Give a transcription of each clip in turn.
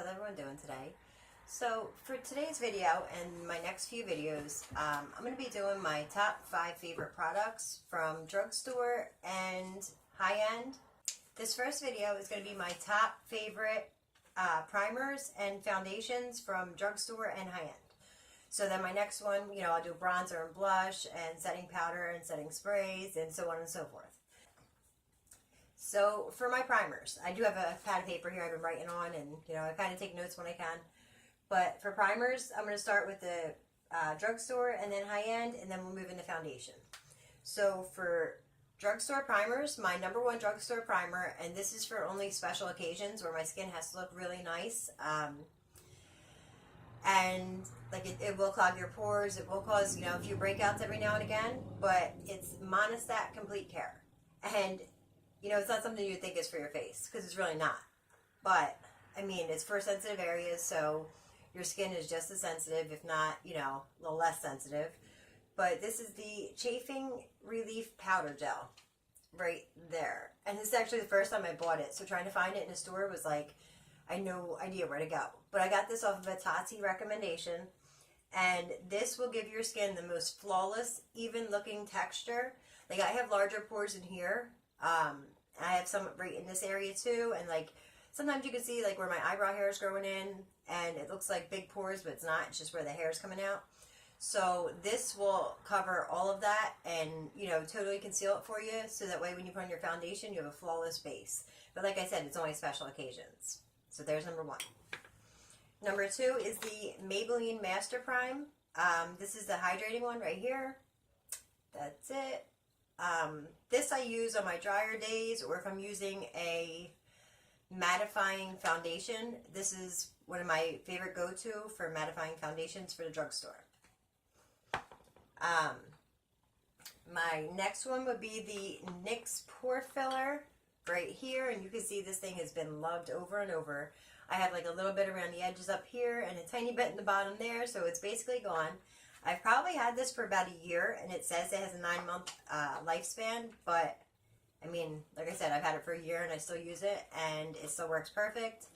how's everyone doing today? So for today's video and my next few videos, I'm going to be doing my top 5 favorite products from drugstore and high-end. This first video is going to be my top favorite primers and foundations from drugstore and high-end. So then my next one, I'll do bronzer and blush and setting powder and setting sprays and so on and so forth. So for my primers, I do have a pad of paper here I've been writing on, and I kind of take notes when I can. But for primers, I'm going to start with the drugstore and then high-end, and then we'll move into foundation. So for drugstore primers, my number one drugstore primer, and this is for only special occasions where my skin has to look really nice, and like it will clog your pores, it will cause a few breakouts every now and again, but it's Monistat Complete Care. And it's not something you think is for your face, because it's really not. But, I mean, it's for sensitive areas, so your skin is just as sensitive, if not, a little less sensitive. But this is the Chafing Relief Powder Gel, right there. And this is actually the first time I bought it, so trying to find it in a store was like, I had no idea where to go. But I got this off of a Tarte recommendation, and this will give your skin the most flawless, even-looking texture. Like, I have larger pores in here. I have some right in this area too, and like sometimes you can see like where my eyebrow hair is growing in and it looks like big pores, but it's not, it's just where the hair is coming out. So this will cover all of that and totally conceal it for you, so that way when you put on your foundation you have a flawless base. But like I said, it's only special occasions. So there's number one. Number two is the Maybelline Master Prime. This is the hydrating one right here. That's it. This I use on my drier days, or if I'm using a mattifying foundation. This is one of my favorite go-to for mattifying foundations for the drugstore. My next one would be the NYX Pore Filler right here, and you can see this thing has been loved over and over. I have like a little bit around the edges up here and a tiny bit in the bottom there, so it's basically gone. I've probably had this for about a year, and it says it has a 9-month lifespan, but I mean, like I said, I've had it for a year and I still use it, and it still works perfect.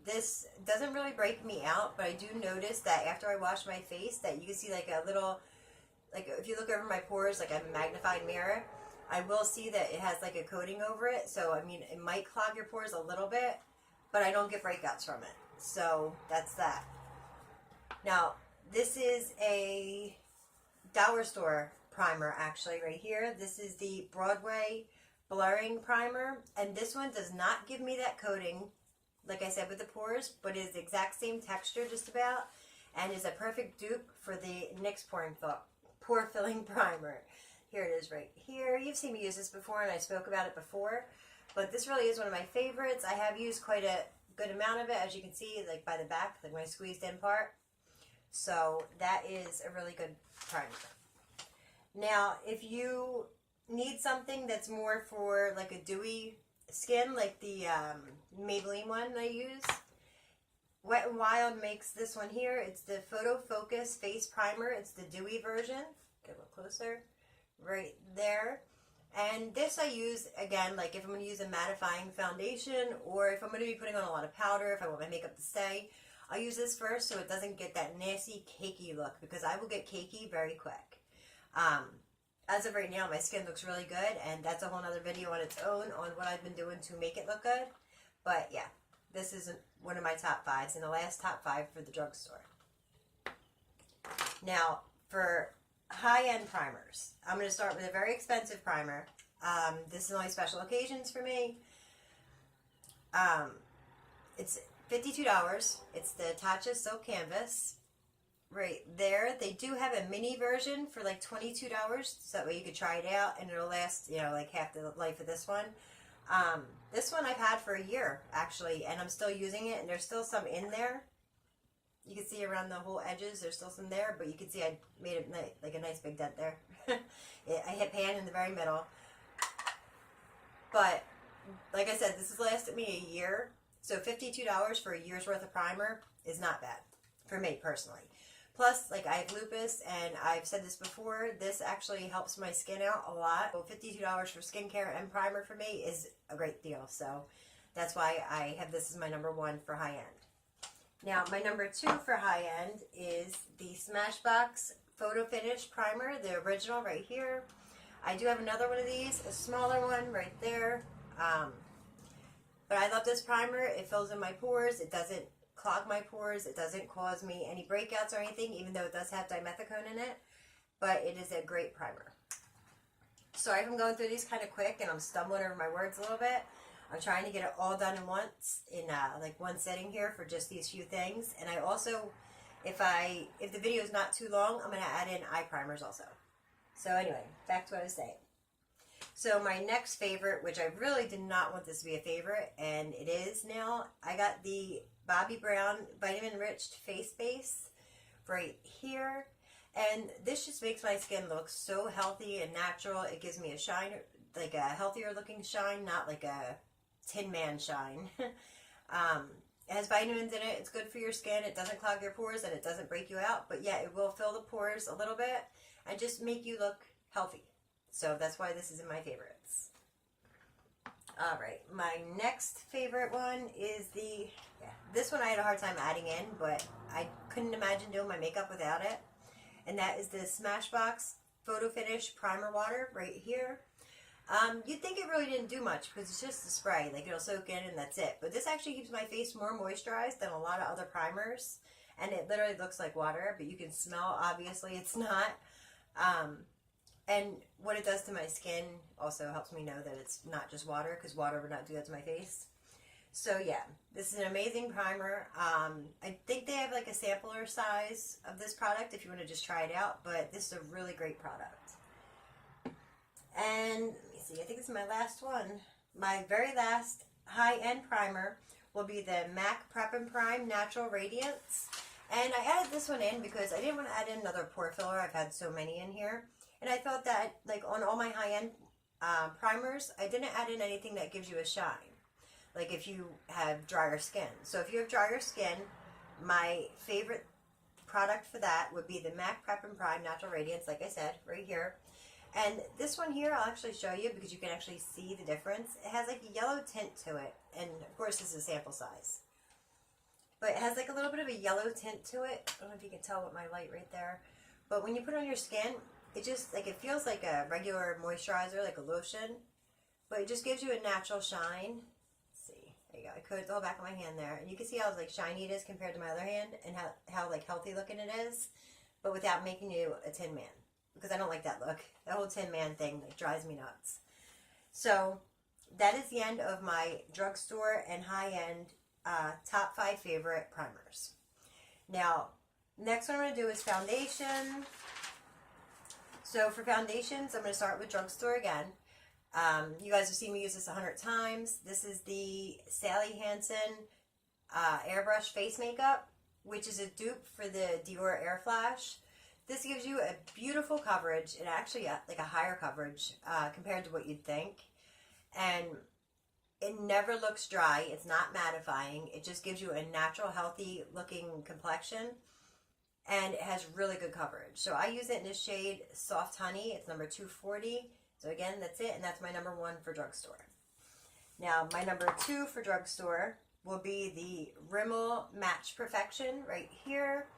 This doesn't really break me out, but I do notice that after I wash my face that you can see like a little, like if you look over my pores like a magnified mirror, I will see that it has like a coating over it. So I mean, it might clog your pores a little bit, but I don't get breakouts from it. So that's that. Now, this is a dollar store primer actually right here. This is the Broadway Blurring Primer, and this one does not give me that coating, like I said, with the pores, but it is the exact same texture just about, and is a perfect dupe for the NYX Pore Filling Primer. Here it is right here. You've seen me use this before, and I spoke about it before, but this really is one of my favorites. I have used quite a good amount of it, as you can see, like by the back, like my squeezed in part. So that is a really good primer. Now, if you need something that's more for like a dewy skin, like the Maybelline one I use, Wet n Wild makes this one here. It's the Photo Focus Face Primer. It's the dewy version. Get a little closer. Right there. And this I use, again, like if I'm going to use a mattifying foundation, or if I'm going to be putting on a lot of powder, if I want my makeup to stay, I'll use this first so it doesn't get that nasty cakey look, because I will get cakey very quick. As of right now, my skin looks really good, and that's a whole other video on its own on what I've been doing to make it look good. But yeah, this is one of my top 5s, and the last top 5 for the drugstore. Now, for high-end primers, I'm going to start with a very expensive primer. This is only special occasions for me. It's $52. It's the Tatcha Silk Canvas. Right there. They do have a mini version for like $22, so that way you could try it out and it'll last, like half the life of this one. This one I've had for a year, actually, and I'm still using it, and there's still some in there. You can see around the whole edges, there's still some there, but you can see I made it like a nice big dent there. I hit pan in the very middle. But, like I said, this has lasted me a year, so $52 for a year's worth of primer is not bad, for me personally. Plus, like, I have lupus, and I've said this before, this actually helps my skin out a lot. So $52 for skincare and primer for me is a great deal. So that's why I have this as my number one for high end. Now, my number 2 for high end is the Smashbox Photo Finish Primer, the original right here. I do have another one of these, a smaller one right there. But I love this primer. It fills in my pores. It doesn't clog my pores. It doesn't cause me any breakouts or anything, even though it does have dimethicone in it. But it is a great primer. Sorry if I'm going through these kind of quick and I'm stumbling over my words a little bit. I'm trying to get it all done in once, in like one setting here for just these few things. And I also, if the video is not too long, I'm going to add in eye primers also. So anyway, back to what I was saying. So my next favorite, which I really did not want this to be a favorite, and it is now, I got the Bobbi Brown Vitamin Enriched Face Base right here. And this just makes my skin look so healthy and natural. It gives me a shine, like a healthier looking shine, not like a Tin Man shine. It has vitamins in it. It's good for your skin. It doesn't clog your pores and it doesn't break you out. But yeah, it will fill the pores a little bit and just make you look healthy. So that's why this is in my favorites. Alright, my next favorite one is this one I had a hard time adding in, but I couldn't imagine doing my makeup without it. And that is the Smashbox Photo Finish Primer Water right here. You'd think it really didn't do much because it's just a spray. Like, it'll soak in and that's it. But this actually keeps my face more moisturized than a lot of other primers. And it literally looks like water, but you can smell, obviously, it's not. And what it does to my skin also helps me know that it's not just water, because water would not do that to my face. So yeah, this is an amazing primer. I think they have like a sampler size of this product if you want to just try it out, but this is a really great product. And let me see, I think this is my last one. My very last high-end primer will be the MAC Prep and Prime Natural Radiance. And I added this one in because I didn't want to add in another pore filler. I've had so many in here. And I thought that, like, on all my high-end primers, I didn't add in anything that gives you a shine. Like if you have drier skin. So if you have drier skin, my favorite product for that would be the MAC Prep and Prime Natural Radiance, like I said, right here. And this one here, I'll actually show you because you can actually see the difference. It has like a yellow tint to it. And of course, this is a sample size. But it has like a little bit of a yellow tint to it. I don't know if you can tell with my light right there. But when you put it on your skin, it just, like, it feels like a regular moisturizer, like a lotion. But it just gives you a natural shine. Let's see. There you go. I coated the whole back of my hand there. And you can see how, like, shiny it is compared to my other hand. And how like, healthy looking it is. But without making you a Tin Man. Because I don't like that look. That whole Tin Man thing, like, drives me nuts. So, that is the end of my drugstore and high-end top 5 favorite primers. Now, next one I'm going to do is foundation. So for foundations, I'm going to start with drugstore again. You guys have seen me use this 100 times. This is the Sally Hansen Airbrush Face Makeup, which is a dupe for the Dior Air Flash. This gives you a beautiful coverage, and actually like a higher coverage compared to what you'd think. And it never looks dry. It's not mattifying. It just gives you a natural, healthy looking complexion. And it has really good coverage. So I use it in the shade Soft Honey. It's number 240. So again, that's it. And that's my number 1 for drugstore. Now, my number 2 for drugstore will be the Rimmel Match Perfection right here.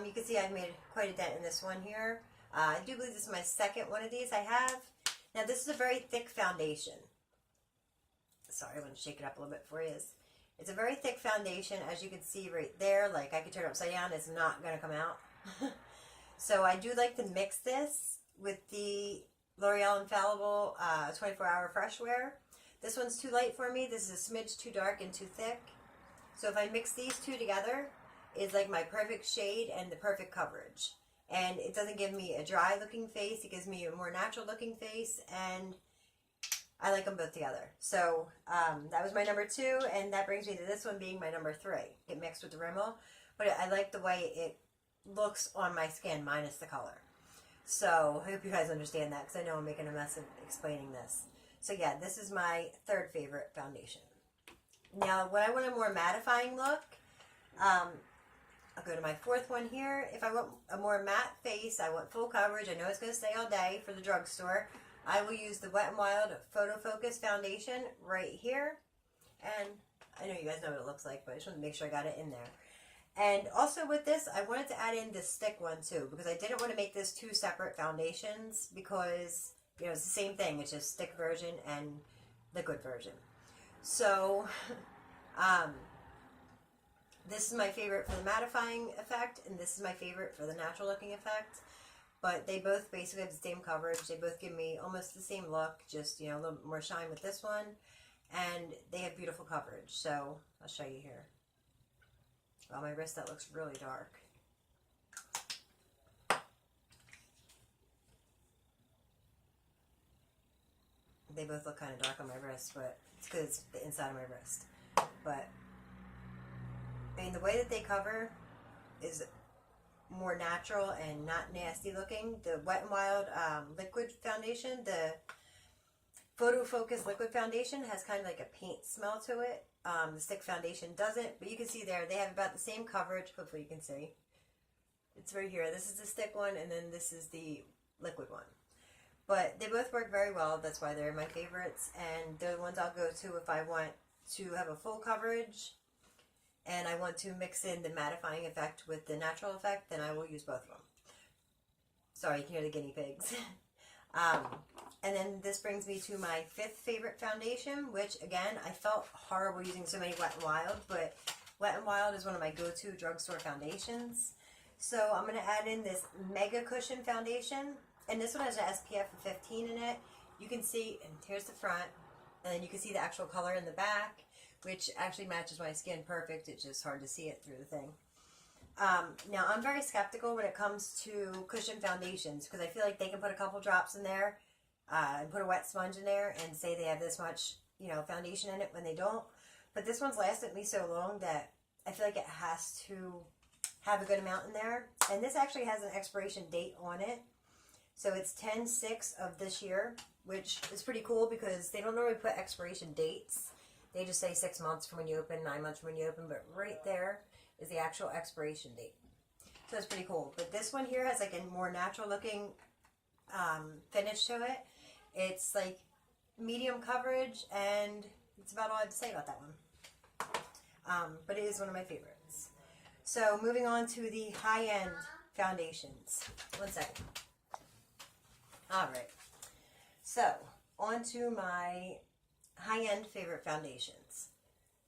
You can see I've made quite a dent in this one here. I do believe this is my second one of these I have. Now, this is a very thick foundation. Sorry, I'm going to shake it up a little bit for you. It's a very thick foundation, as you can see right there. Like, I could turn it upside down. It's not going to come out. So I do like to mix this with the L'Oreal Infallible 24-Hour Fresh Wear. This one's too light for me. This is a smidge too dark and too thick. So if I mix these two together, it's like my perfect shade and the perfect coverage. And it doesn't give me a dry looking face. It gives me a more natural looking face. And I like them both together. So that was my number 2, and that brings me to this one being my number 3. Get mixed with the Rimmel, but I like the way it looks on my skin minus the color. So I hope you guys understand that, because I know I'm making a mess of explaining this. So yeah, this is my 3rd favorite foundation. Now, when I want a more mattifying look, I'll go to my 4th one here. If I want a more matte face, I want full coverage. I know it's going to stay all day for the drugstore. I will use the Wet n Wild Photo Focus Foundation right here. And I know you guys know what it looks like, but I just want to make sure I got it in there. And also with this, I wanted to add in the stick one too, because I didn't want to make this two separate foundations because, you know, it's the same thing. It's just stick version and liquid version. So, this is my favorite for the mattifying effect, and this is my favorite for the natural looking effect. But they both basically have the same coverage. They both give me almost the same look, just, you know, a little more shine with this one. And they have beautiful coverage. So, I'll show you here. On my wrist, that looks really dark. They both look kind of dark on my wrist, but it's because it's the inside of my wrist. But, I mean, the way that they cover is more natural and not nasty looking. The Wet n Wild liquid foundation, the Photo Focus liquid foundation has kind of like a paint smell to it. The stick foundation doesn't, but you can see there, they have about the same coverage. Hopefully you can see. It's right here. This is the stick one, and then this is the liquid one. But they both work very well. That's why they're my favorites, and they're the ones I'll go to if I want to have a full coverage and I want to mix in the mattifying effect with the natural effect, then I will use both of them. Sorry, you can hear the guinea pigs. And then this brings me to my fifth favorite foundation, which again, I felt horrible using so many Wet n Wild, but Wet n Wild is one of my go-to drugstore foundations. So I'm going to add in this Mega Cushion foundation, and this one has an SPF of 15 in it. You can see, and here's the front, and then you can see the actual color in the back, which actually matches my skin perfect. It's just hard to see it through the thing. Now, I'm very skeptical when it comes to cushion foundations because I feel like they can put a couple drops in there and put a wet sponge in there and say they have this much, you know, foundation in it when they don't. But this one's lasted me so long that I feel like it has to have a good amount in there. And this actually has an expiration date on it. So it's 10/6 of this year, which is pretty cool because they don't normally put expiration dates. They just say 6 months from when you open, 9 months from when you open, but right there is the actual expiration date. So it's pretty cool. But this one here has like a more natural looking finish to it. It's like medium coverage, and that's about all I have to say about that one. But it is one of my favorites. So moving on to the high-end foundations. One second. Alright. So, on to my high-end favorite foundations.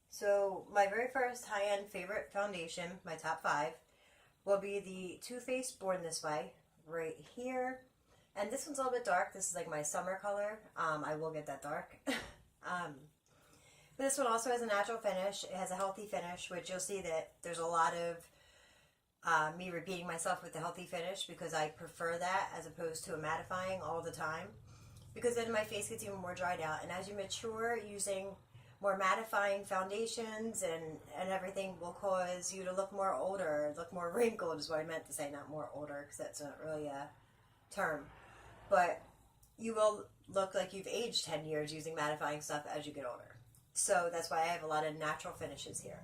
So, my very first high-end favorite foundation, my top 5, will be the Too Faced Born This Way, right here. And this one's a little bit dark. This is like my summer color. I will get that dark. But this one also has a natural finish. It has a healthy finish, which you'll see that there's a lot of me repeating myself with the healthy finish because I prefer that as opposed to a mattifying all the time. Because then my face gets even more dried out. And as you mature, using more mattifying foundations and everything will cause you to look more older, look more wrinkled is what I meant to say, not more older, because that's not really a term. But you will look like you've aged 10 years using mattifying stuff as you get older. So that's why I have a lot of natural finishes here.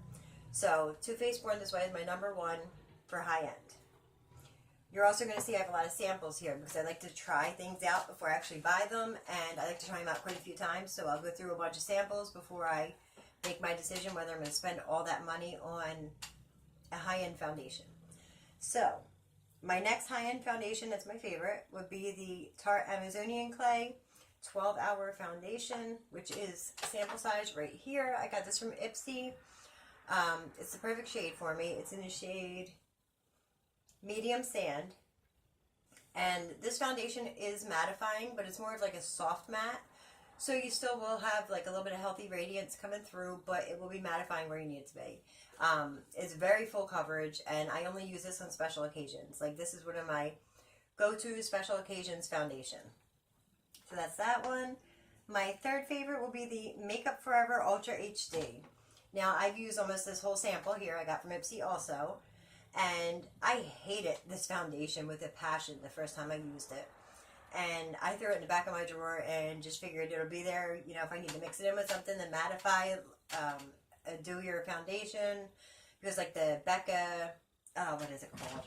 So Too Faced Born This Way is my number 1 for high end. You're also going to see I have a lot of samples here because I like to try things out before I actually buy them, and I like to try them out quite a few times, so I'll go through a bunch of samples before I make my decision whether I'm going to spend all that money on a high-end foundation. So, my next high-end foundation that's my favorite would be the Tarte Amazonian Clay 12-Hour Foundation, which is sample size right here. I got this from Ipsy. It's the perfect shade for me. It's in the shade Medium Sand, and this foundation is mattifying, but it's more of like a soft matte, so you still will have like a little bit of healthy radiance coming through, but it will be mattifying where you need it to be. It's very full coverage, and I only use this on special occasions. Like, this is one of my go-to special occasions foundation. So that's that one. My third favorite will be the Makeup Forever Ultra HD. Now, I've used almost this whole sample here. I got from Ipsy also. And I hated this foundation with a passion the first time I used it. And I threw it in the back of my drawer and just figured it'll be there, you know, if I need to mix it in with something to mattify a dewier foundation. Because like the Becca, what is it called?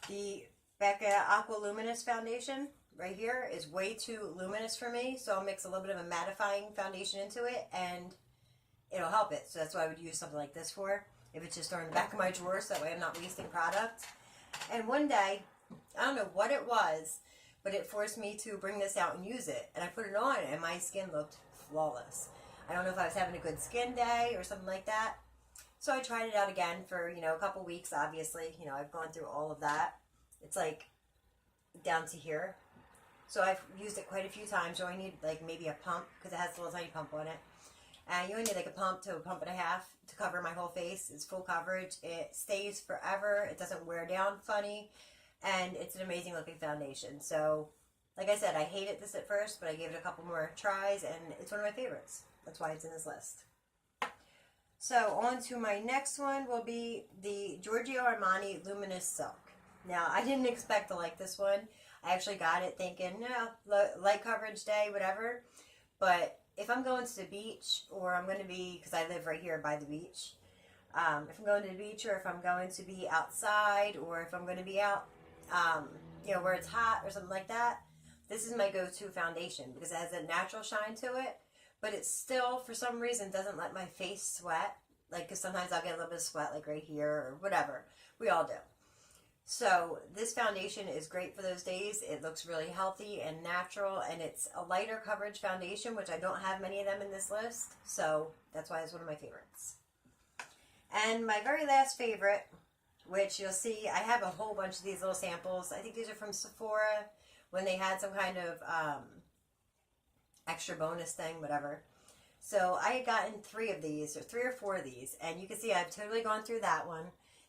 The Becca Aqua Luminous foundation right here is way too luminous for me. So I'll mix a little bit of a mattifying foundation into it, and it'll help it. So that's what I would use something like this for, if it's just throwing in the back of my drawer, so that way I'm not wasting product. And one day, I don't know what it was, but it forced me to bring this out and use it. And I put it on, and my skin looked flawless. I don't know if I was having a good skin day or something like that. So I tried it out again for, you know, a couple weeks, obviously. You know, I've gone through all of that. It's like down to here. So I've used it quite a few times. You only need like maybe a pump, because it has a little tiny pump on it. And you only need like a pump to a pump and a half to cover my whole face. It's full coverage. It stays forever. It doesn't wear down funny. And it's an amazing looking foundation. So, like I said, I hated this at first, but I gave it a couple more tries, and it's one of my favorites. That's why it's in this list. So, on to my next one will be the Giorgio Armani Luminous Silk. Now, I didn't expect to like this one. I actually got it thinking, no, light coverage day, whatever. But if I'm going to the beach, or I'm going to be, because I live right here by the beach, if I'm going to the beach, or if I'm going to be outside, or if I'm going to be out, you know, where it's hot or something like that, this is my go-to foundation, because it has a natural shine to it, but it still, for some reason, doesn't let my face sweat. Like, because sometimes I'll get a little bit of sweat, like right here, or whatever. We all do. So this foundation is great for those days. It looks really healthy and natural, and it's a lighter coverage foundation, which I don't have many of them in this list, so that's why it's one of my favorites. And my very last favorite, which you'll see, I have a whole bunch of these little samples. I think these are from Sephora, when they had some kind of extra bonus thing, whatever. So I had gotten 3 of these, or 3 or 4 of these, and you can see I've totally gone through that one.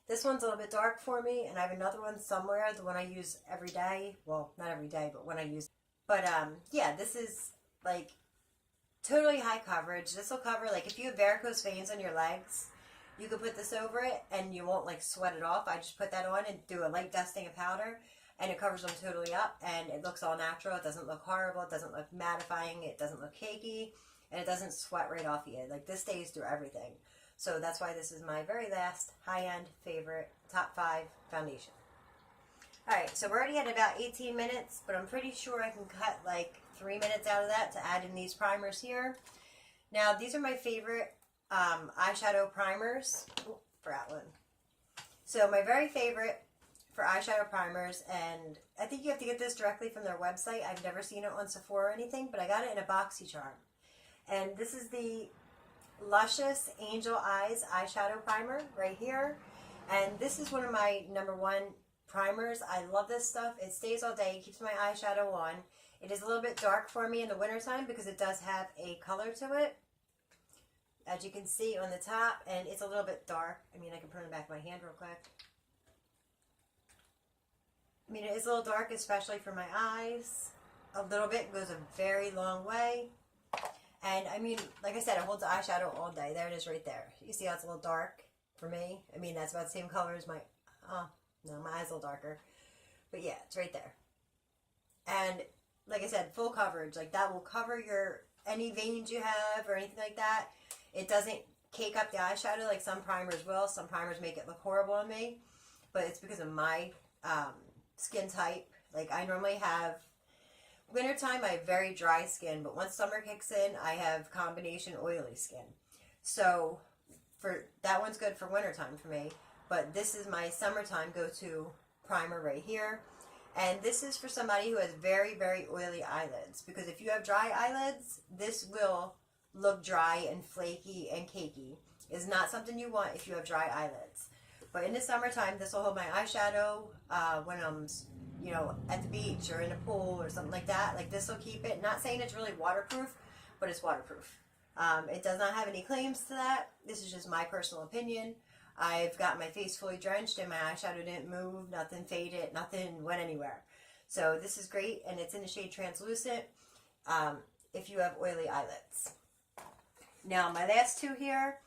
This one's a little bit dark for me, and I have another one somewhere, the one I use every day. Well, not every day, but when I use. But yeah, this is like totally high coverage. This will cover, like, if you have varicose veins on your legs, you can put this over it, and you won't like sweat it off. I just put that on and do a light dusting of powder, and it covers them totally up, and it looks all natural. It doesn't look horrible. It doesn't look mattifying. It doesn't look cakey, and it doesn't sweat right off you. Like, this stays through everything. So that's why this is my very last high-end favorite top 5 foundation. Alright, so we're already at about 18 minutes, but I'm pretty sure I can cut like 3 minutes out of that to add in these primers here. Now, these are my favorite eyeshadow primers for Atwood. So my very favorite for eyeshadow primers, and I think you have to get this directly from their website. I've never seen it on Sephora or anything, but I got it in a BoxyCharm. And this is the Luscious Angel Eyes eyeshadow primer right here, and this is one of my #1 primers. I love this stuff. It stays all day. It keeps my eyeshadow on. It is a little bit dark for me in the wintertime because it does have a color to it, as you can see on the top, and it's a little bit dark. I mean, I can put it in the back of my hand real quick. I mean, it is a little dark, especially for my eyes. A little bit goes a very long way. And, I mean, like I said, it holds the eyeshadow all day. There it is right there. You see how it's a little dark for me? I mean, that's about the same color as my... Oh, no, my eye's a little darker. But, yeah, it's right there. And, like I said, full coverage. Like, that will cover your... any veins you have or anything like that. It doesn't cake up the eyeshadow like some primers will. Some primers make it look horrible on me. But it's because of my skin type. Like, I normally have... wintertime, I have very dry skin, but once summer kicks in, I have combination oily skin. So, for that one's good for wintertime for me, but this is my summertime go-to primer right here. And this is for somebody who has very, very oily eyelids, because if you have dry eyelids, this will look dry and flaky and cakey. It's not something you want if you have dry eyelids. But in the summertime, this will hold my eyeshadow when I'm, you know, at the beach or in a pool or something like that. Like, this will keep it. Not saying it's really waterproof, but it's waterproof. It does not have any claims to that. This is just my personal opinion. I've got my face fully drenched and my eyeshadow didn't move, nothing faded, nothing went anywhere. So this is great, and it's in the shade Translucent if you have oily eyelids. Now, my last 2 here,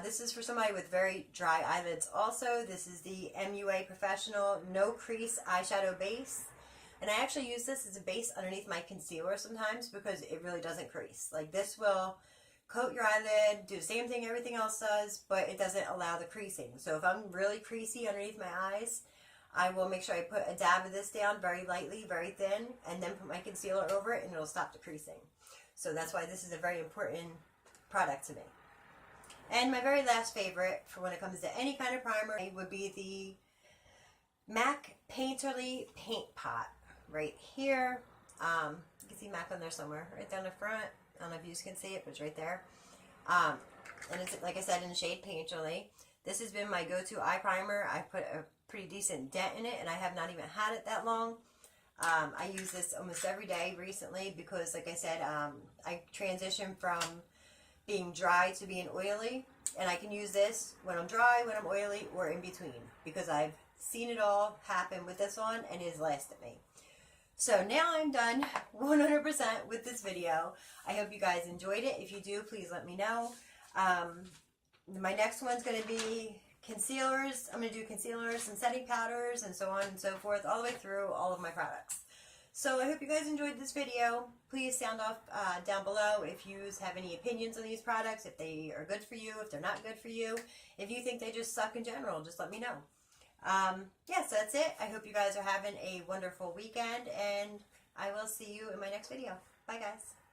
this is for somebody with very dry eyelids also. This is the MUA Professional No Crease Eyeshadow Base. And I actually use this as a base underneath my concealer sometimes because it really doesn't crease. Like, this will coat your eyelid, do the same thing everything else does, but it doesn't allow the creasing. So if I'm really creasy underneath my eyes, I will make sure I put a dab of this down very lightly, very thin, and then put my concealer over it, and it'll stop the creasing. So that's why this is a very important product to me. And my very last favorite for when it comes to any kind of primer would be the MAC Painterly Paint Pot right here. You can see MAC on there somewhere, right down the front. I don't know if you can see it, but it's right there. And it's, like I said, in the shade Painterly. This has been my go-to eye primer. I put a pretty decent dent in it, and I have not even had it that long. I use this almost every day recently because, like I said, I transitioned from being dry to being oily, and I can use this when I'm dry, when I'm oily, or in between, because I've seen it all happen with this on, and it has lasted me. So now I'm done 100% with this video. I hope you guys enjoyed it. If you do, please let me know. My next one's going to be concealers. I'm going to do concealers and setting powders and so on and so forth, all the way through all of my products. So I hope you guys enjoyed this video. Please sound off down below if you have any opinions on these products, if they are good for you, if they're not good for you. If you think they just suck in general, just let me know. Yeah, so that's it. I hope you guys are having a wonderful weekend, and I will see you in my next video. Bye, guys.